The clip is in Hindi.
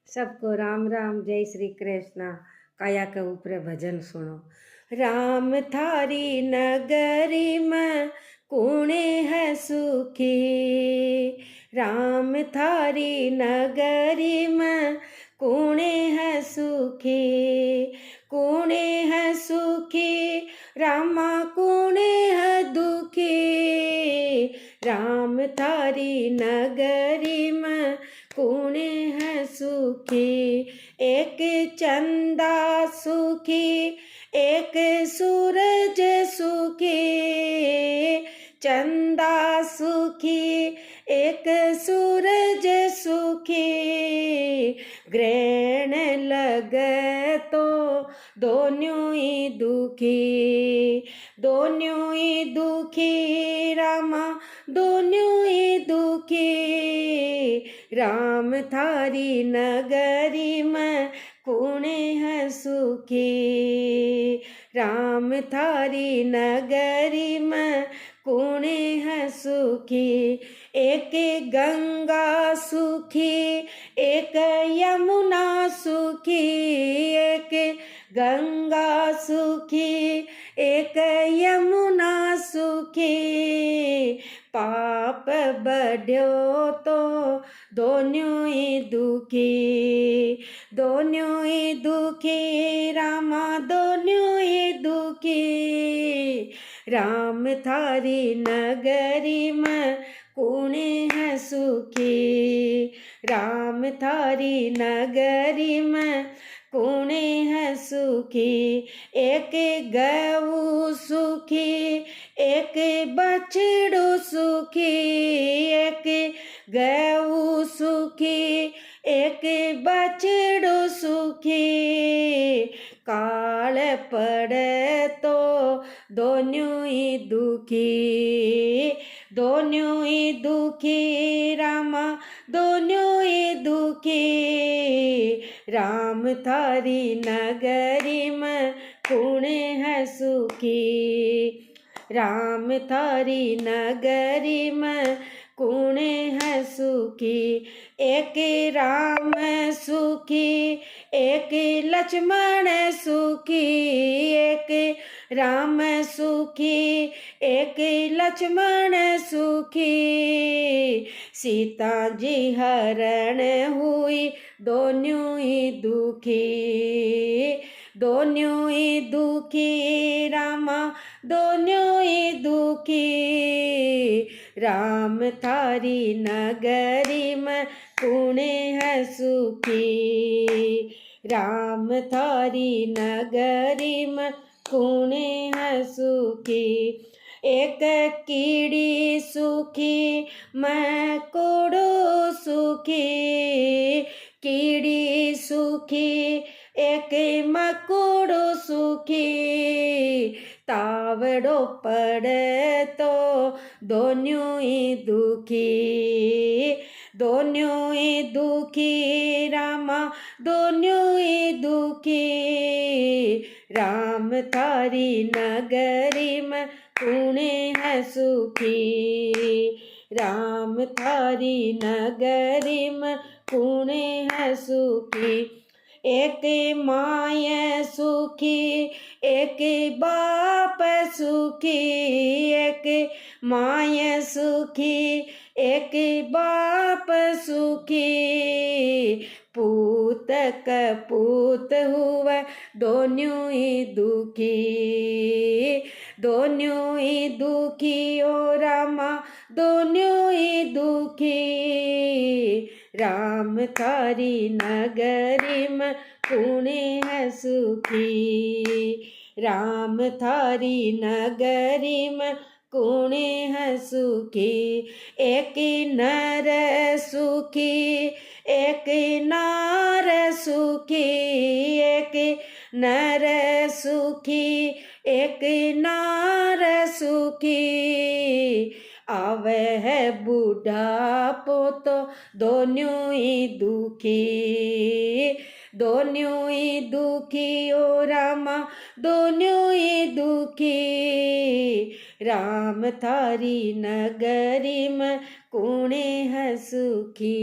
सबको राम राम, जय श्री कृष्ण। काया के ऊपर भजन सुनो। राम थारी नगरी में कौने है सुखी, राम थारी नगरी में कौने है सुखी, कौने है सुखी रामा कौने है दुखी, राम थारी नगरी में कौने है सुखी। एक चंदा सुखी, एक सूरज सुखी, चंदा सुखी एक सूरज सुखी, ग्रहण लगे तो दोनों ही दुखी, दोनों ही दुखी रामा दोनों ही दुखी, राम थारी नगरी में कौने है सुखी, राम थारी नगरी में कौने है सुखी। एक गंगा सुखी, एक यमुना सुखी, एक गंगा सुखी, एक यमुना सुखी, पाप बढ़्यो तो दोनों ही दुखी, दोनों ही दुखी रामा दोनों ही दुखी, राम थारी नगरी में कौने है सुखी, राम थारी नगरी में कौने है सुखी। एक गऊ सुखी, एक बछड़ो सुखी, एक गऊ सुखी, एक बछड़ो सुखी, काल पड़े तो दोनों ही दुखी, दोनों ही दुखी रामा दोनों ही दुखी, राम थारी नगरी में कौने है सुखी, राम थारी नगरी में कौने है सुखी। एक राम सुखी, एक लक्ष्मण सुखी, एक राम सुखी, एक लक्ष्मण सुखी, सीता जी हरण हुई दोनों ही दुखी, दोनों ही दुखी रामा दोनों ही दुखी, राम थारी नगरी में कौने है सुखी, राम थारी नगरी में कौने है सुखी। एक कीड़ी सुखी मैं कोड़ो सुखी, कीड़ी सुखी एक मकोड़ो सुखी, तावड़ो पड़े तो दोनों ही दुखी, दोनों ही दुखी रामा दोनों ही दुखी, राम थारी नगरी में कौने है सुखी, राम थारी नगरी में कौने है सुखी। एक माय सुखी, एक बाप सुखी, एक माय सुखी, एक बाप सुखी, पूत कपूत हुआ दोनों ही दुखी, दोनों ही दुखी ओ रामा दोनों ही दुखी, राम थारी नगरी में कौने है सुखी, राम थारी नगरी में कौने है सुखी। एक नर सुखी, एक नार सुखी, एक नर सुखी, एक नार सुखी, आवे है बुढ़ापो तो दोनों ही दुखी, दोनों ही दुखी ओ रामा दोनों ही दुखी, राम थारी नगरी में कौने है सुखी।